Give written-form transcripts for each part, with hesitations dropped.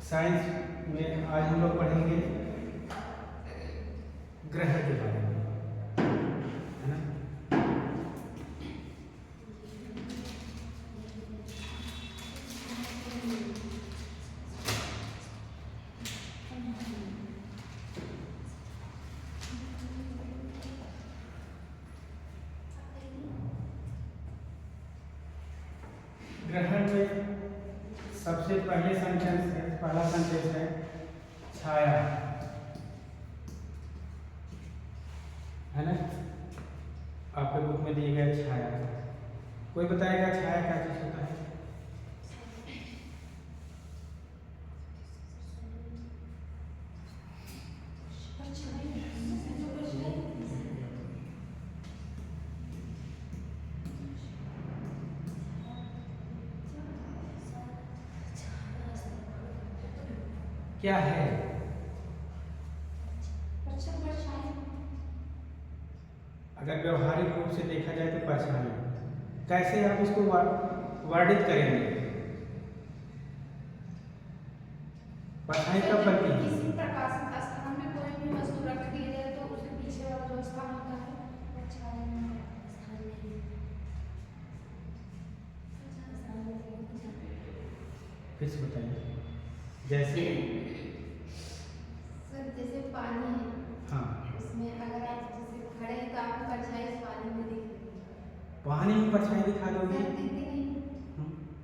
Science में आज हम लोग पढ़ेंगे ग्रहण के बारे में, है ना। ग्रहण में सबसे पहला सेंटेंस है छाया, है ना। आपके बुक में दिए गए छाया। कोई बताएगा छाया क्या चीज होता है? क्या है? अगर व्यवहारिक रूप से देखा जाए तो परछाई। कैसे आप इसको वर्णित करेंगे? परछाई कब बनती है? किसी प्रकाशित स्थान में कोई भी वस्तु रख दी जाए तो उसके पीछे वाला जो स्थान होता है वो छाया में स्थान नहीं। फिर से बताइए। जैसे सर जैसे पानी है, हाँ, उसमें अगर आप जैसे खड़े हैं तो आपकी परछाई इस पानी में दिख रही है। पानी में परछाई दिखा दोगे? सर दिखती नहीं।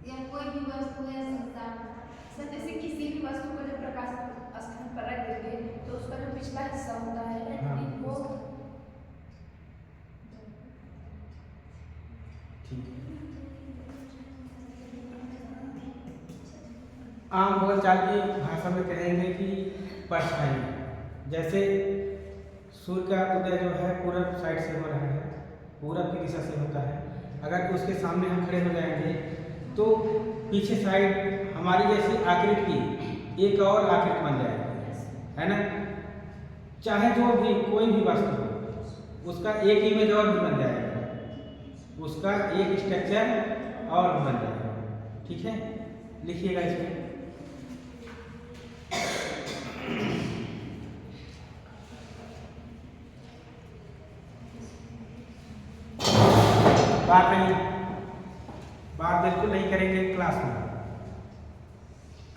या कोई भी वस्तु है सर जैसे किसी भी वस्तु को जब प्रकाशित स्थान पर रख देंगे तो उसका जो पिछला हिस्सा होता है हाँ। वो ठीक है। आम बोलचाल की भाषा में कहेंगे कि परछाई। जैसे सूर्य का उदय जो है पूरब साइड से हो रहा है, पूरब की दिशा से होता है। अगर उसके सामने हम खड़े हो जाएंगे तो पीछे साइड हमारी जैसी आकृति एक और आकृति बन जाएगी, है ना। चाहे जो भी कोई भी वस्तु हो उसका एक इमेज और भी बन जाएगा, उसका एक स्ट्रक्चर और भी बन जाएगा। ठीक है, लिखिएगा इसमें। बात बिल्कुल नहीं करेंगे क्लास में।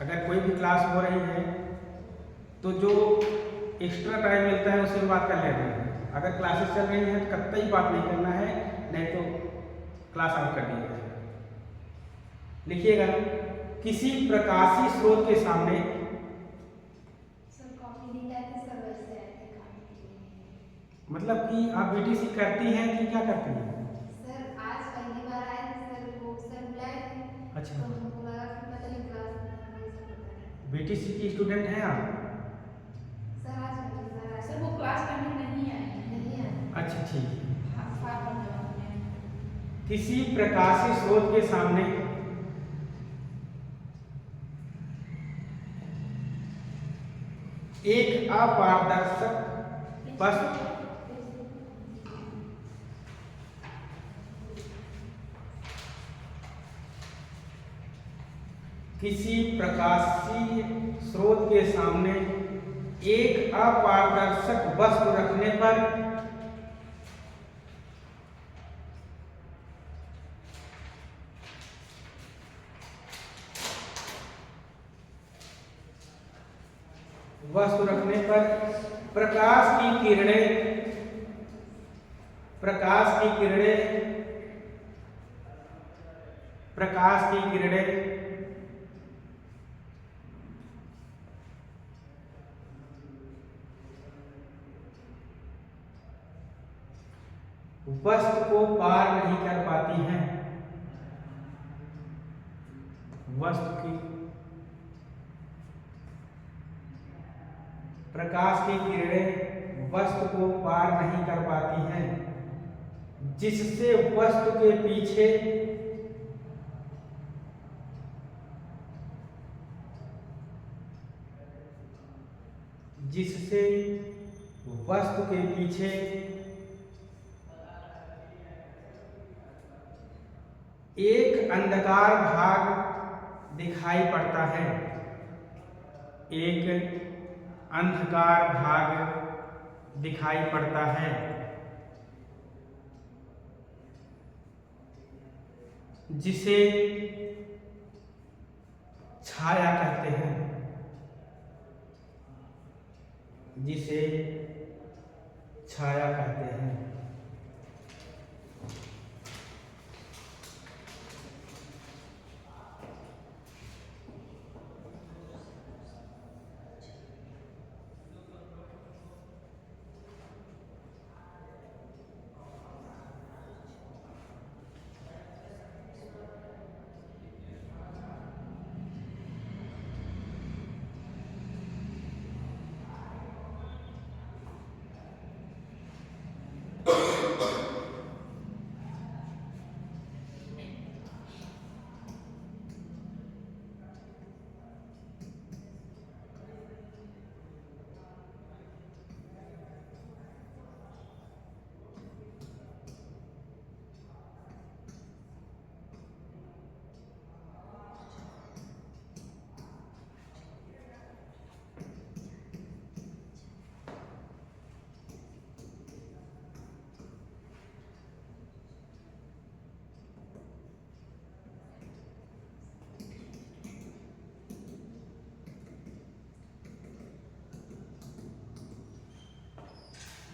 अगर कोई भी क्लास हो रही है तो जो एक्स्ट्रा टाइम मिलता है उससे बात कर लेते हैं। अगर क्लासेस चल रही हैं तो कतई बात नहीं करना है, नहीं तो क्लास आउट कर दीजिएगा। लिखिएगा, किसी प्रकाशी स्रोत के सामने। मतलब कि आप बीटीसी करती हैं कि क्या करती हैं? सर आज पहली बार आए थे सर, वो सर बुलाए थे। अच्छा, तो हमको लगा कि पता नहीं क्लास बीटीसी की स्टूडेंट हैं आप? सर आज पहली बार आए सर, वो क्लास करने नहीं आए। अच्छा, ठीक है। हाँ, किसी प्रकाशी स्रोत के सामने एक अपारदर्शक वस्तु किसी प्रकाशीय स्रोत के सामने एक अपारदर्शक वस्तु रखने पर प्रकाश की किरणें वस्तु को पार नहीं कर पाती हैं। प्रकाश की किरणें वस्तु को पार नहीं कर पाती हैं, जिससे वस्तु के पीछे एक अंधकार भाग दिखाई पड़ता है। एक अंधकार भाग दिखाई पड़ता है, जिसे छाया कहते हैं, जिसे छाया कहते हैं।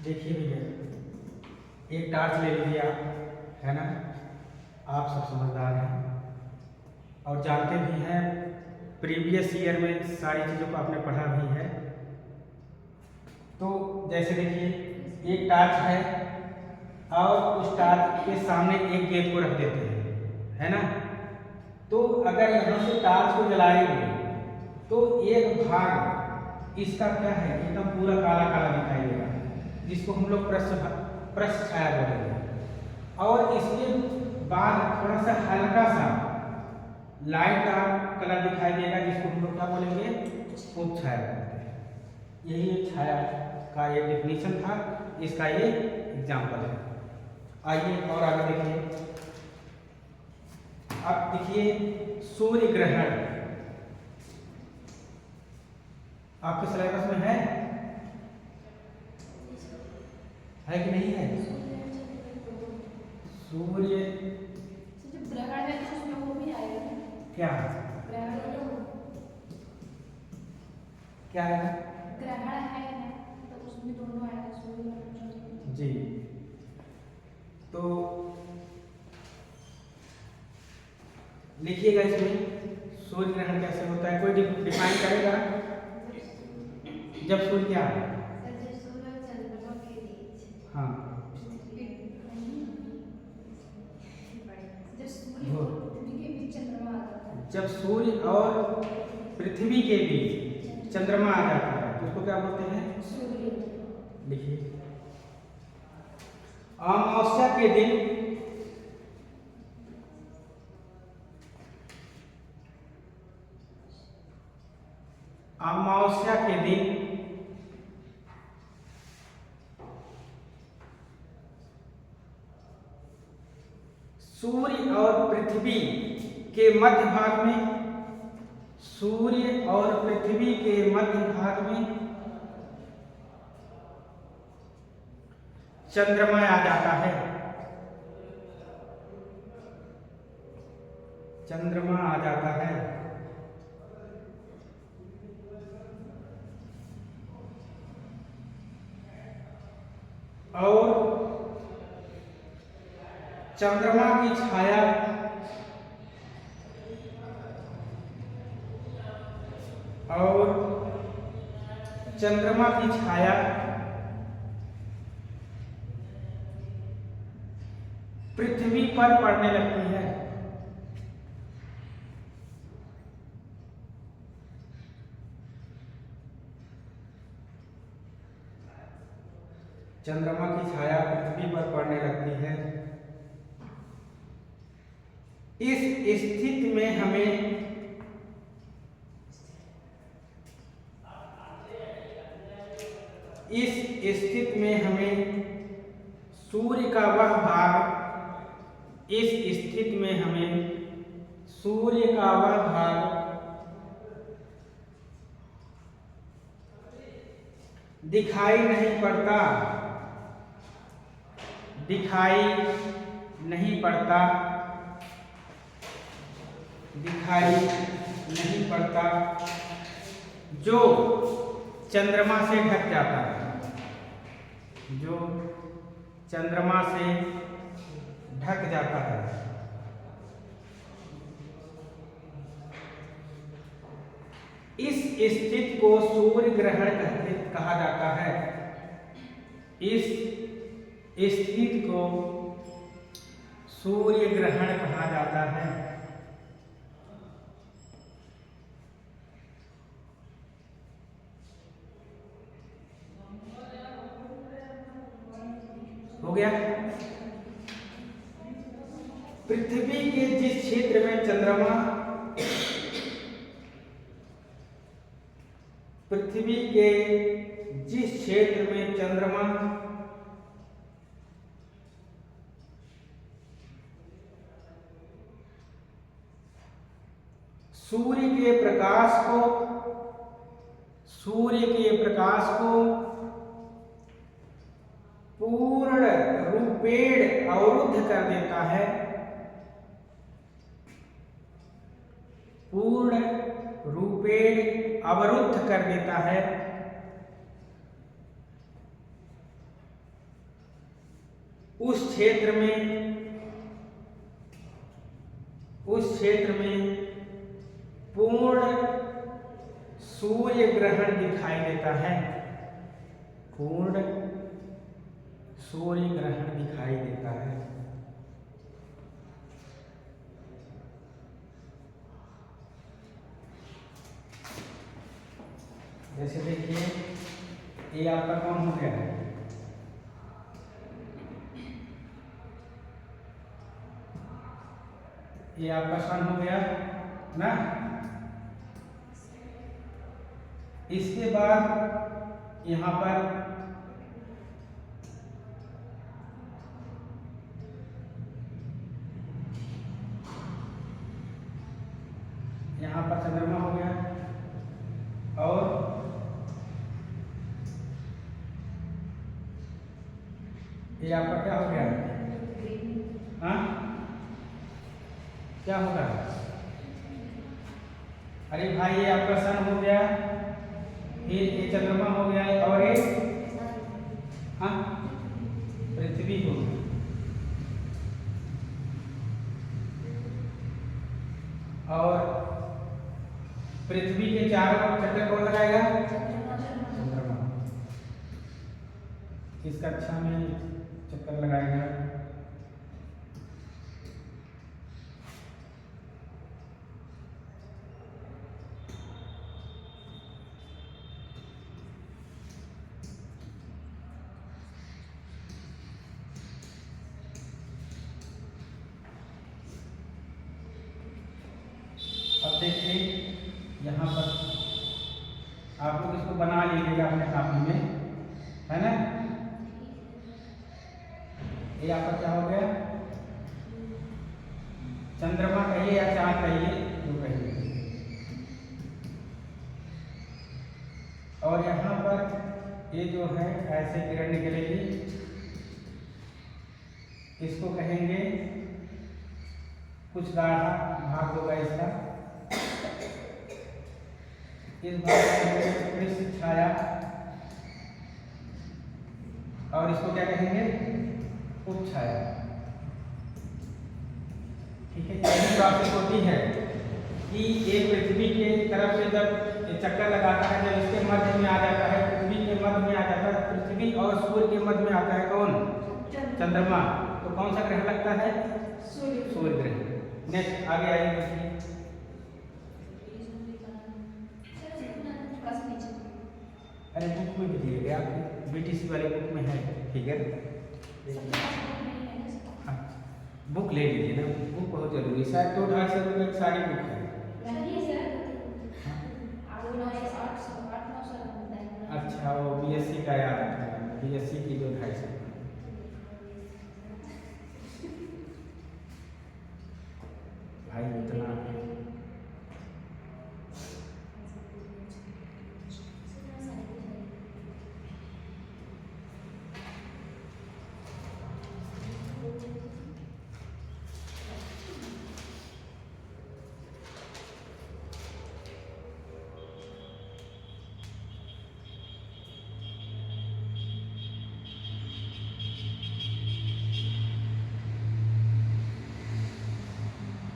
देखिए भैया, एक टार्च ले लीजिए आप, है ना। आप सब समझदार हैं और जानते भी हैं, प्रीवियस ईयर में सारी चीज़ों को आपने पढ़ा भी है। तो जैसे देखिए, एक टार्च है और उस टार्च के सामने एक गेट को रख देते हैं, है ना। तो अगर यहाँ से टार्च को जलाएंगे तो एक भाग इसका क्या है, एकदम पूरा काला काला दिखाई देगा, जिसको हम लोग पृष्ठ छाया बोलेंगे। और इसके बाद थोड़ा सा हल्का सा लाइट कलर दिखाई देगा, जिसको हम लोग क्या बोलेंगे, उप छाया बोलते हैं। यही एक छाया का ये डेफिनेशन था, इसका ये एग्जाम्पल है। आइए और आगे देखिए। अब देखिए सूर्य ग्रहण आपके सिलेबस में है कि नहीं है? सूर्य जब ग्रहण है तो उसमें वो भी आएगा क्या क्या है? ग्रहण है ना, तो उसमें दोनों आएगा, सूर्य और चंद्र जी। तो लिखिएगा इसमें सूर्य ग्रहण कैसे होता है, कोई डिफाइन करेगा? जब सूर्य क्या है? हाँ, जब सूर्य और पृथ्वी के बीच चंद्रमा आ जाता है तो उसको क्या बोलते हैं? सूर्य। लिखिए, अमावस्या के दिन सूर्य और पृथ्वी के मध्य भाग में, सूर्य और पृथ्वी के मध्य भाग में चंद्रमा आ जाता है, चंद्रमा आ जाता है। और चंद्रमा की छाया पृथ्वी पर पड़ने लगती है। चंद्रमा की छाया पृथ्वी पर पड़ने लगती है। इस स्थिति में हमें सूर्य का वह भाग दिखाई नहीं पड़ता, दिखाई नहीं पड़ता, दिखाई नहीं पड़ता, जो चंद्रमा से ढक जाता है, जो चंद्रमा से ढक जाता है। इस स्थिति को सूर्य ग्रहण कहा जाता है। इस स्थिति को सूर्य ग्रहण कहा जाता है। हो गया। पृथ्वी के जिस क्षेत्र में चंद्रमा, पृथ्वी के जिस क्षेत्र में चंद्रमा सूर्य के प्रकाश को पूर्ण रूपेण अवरुद्ध कर देता है, पूर्ण रूपेण अवरुद्ध कर देता है, उस क्षेत्र में पूर्ण सूर्य ग्रहण दिखाई देता है, पूर्ण सूर्य ग्रहण दिखाई देता है। जैसे देखिए, ये आपका कौन हो गया है, ये आपका सन हो गया ना। इसके बाद यहाँ पर चंद्रमा हो गया, और ये आपका क्या हो गया, हाँ क्या होगा, अरे भाई ये आपका सन हो गया, फिर ये चंद्रमा हो गया, और ये हाँ पृथ्वी हो गई। और पृथ्वी के चारों ओर चक्कर कौन लगाएगा, चंद्रमा। इस कक्षा में चक्कर लगाएगा अब देखिए यहाँ पर आप लोग इसको बना लीजिएगा अपने कॉपी में, है ना। ये आपका क्या हो गया, चंद्रमा कहिए या चांद कहिए, जो कहिए। और यहाँ पर ये जो है ऐसे किरण निकलेगी, इसको कहेंगे, कुछ गाढ़ा भाग होगा इसका, इस भाग को पृष्ठ छाया, और इसको क्या कहेंगे, उपछाया। ठीक है, यही प्रोसेस होती है कि एक पृथ्वी के तरफ से जब चक्कर लगाता है, जब इसके मध्य में आ जाता है, पृथ्वी के मध्य में आ जाता है, पृथ्वी और सूर्य के मध्य में आता है कौन, चंद्रमा, तो कौन सा ग्रह लगता है, सूर्य ग्रह। नेक्स्ट आगे आइए देखिए, अरे बुक में भी दिए गए आपके बीटीसी वाले बुक में है फिगर, हाँ बुक ले लीजिए ना, बुक बहुत जरूरी है, शायद 200-250 रुपये की सारी बुक है। अच्छा वो बीएससी का याद रखना है, बीएससी की जो 250 भाई इतना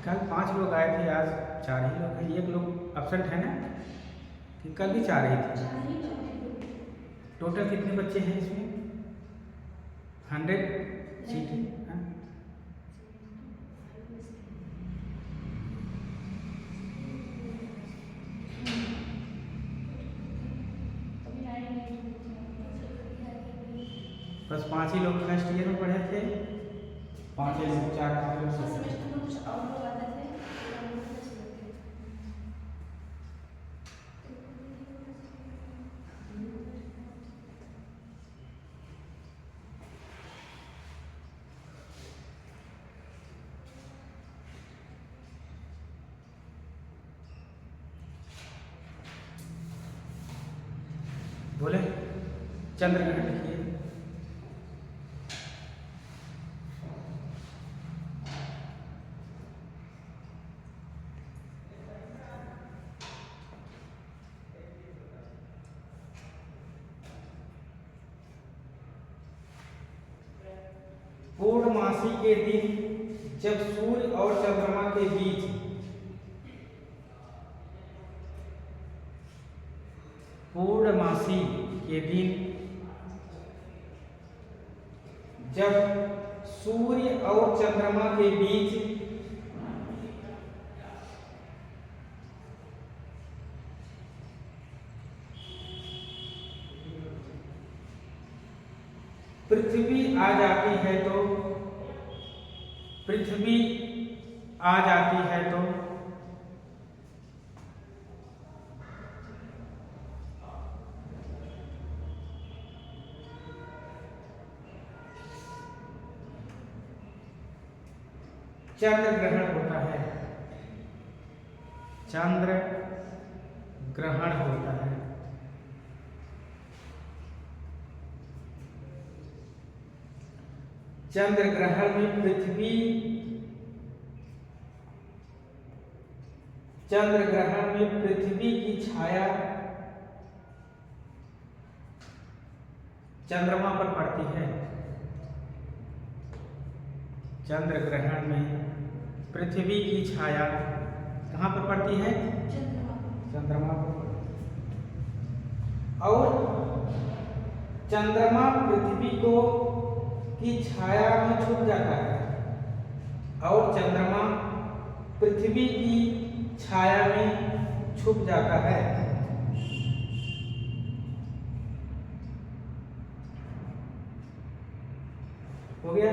कल 5 लोग आए थे, आज 4 ही लोग हैं। एक लोग absent है ना, कि कल भी 4 ही थे। चार ही लोग हैं। टोटल कितने बच्चे हैं इसमें? 100 सीट है। हाँ? अभी आएंगे। बस 5 ही लोग फर्स्ट ईयर में पढ़े थे, 5 ही लोग, 4-5 लोग फर्स्ट सब। सेमेस्टर में कुछ और लोग आते थे, और लोग कुछ लोग थे। बोले चंद्र ग्रहण लिखिए। पूर्णमासी के दिन जब सूर्य और चंद्रमा के बीच पूर्णमासी के दिन जब सूर्य और चंद्रमा के बीच पृथ्वी आ जाती है तो पृथ्वी आ जाती है तो चंद्र ग्रहण होता है। चंद्र ग्रहण होता है। चंद्र ग्रहण में पृथ्वी चंद्र ग्रहण में पृथ्वी की छाया चंद्रमा पर पड़ती है। चंद्र ग्रहण में पृथ्वी की छाया कहाँ पर पड़ती है? चंद्रमा पर। और चंद्रमा पृथ्वी को की छाया में छुप जाता है, और चंद्रमा पृथ्वी की छाया में छुप जाता है। हो गया?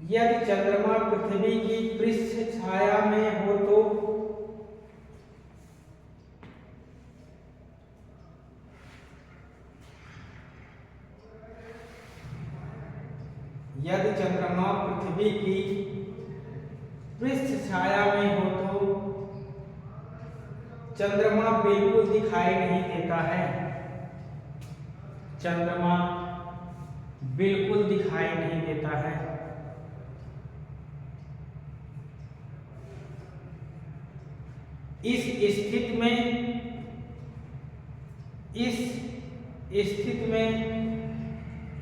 यदि चंद्रमा पृथ्वी की पृष्ठ छाया में हो तो यदि चंद्रमा पृथ्वी की पृष्ठ छाया में हो तो चंद्रमा बिल्कुल दिखाई नहीं देता है। चंद्रमा बिल्कुल दिखाई नहीं देता है। इस स्थिति में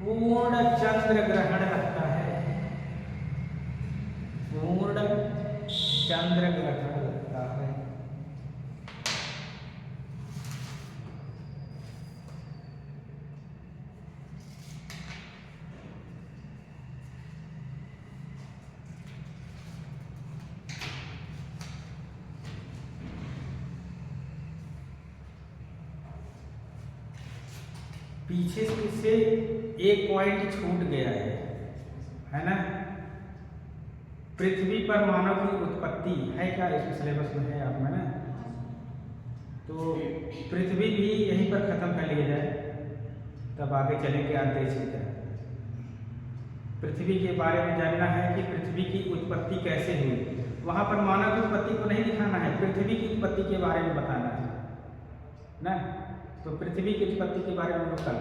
पूर्ण चंद्र ग्रहण रहता है। पूर्ण चंद्र ग्रहण रहता है। पीछे से एक पॉइंट छूट गया है ना? पृथ्वी पर मानव की उत्पत्ति है क्या? इसमें सिलेबस में है आप में ना? तो पृथ्वी भी यहीं पर खत्म कर लिया जाए, तब आगे चलेंगे अंतरिक्ष की तरफ। पृथ्वी के बारे में जानना है कि पृथ्वी की उत्पत्ति कैसे हुई। वहां पर मानव की उत्पत्ति को नहीं दिखाना है, पृथ्वी की उत्पत्ति के बारे में बताना है ना? तो पृथ्वी की उत्पत्ति के बारे में हम लोग कल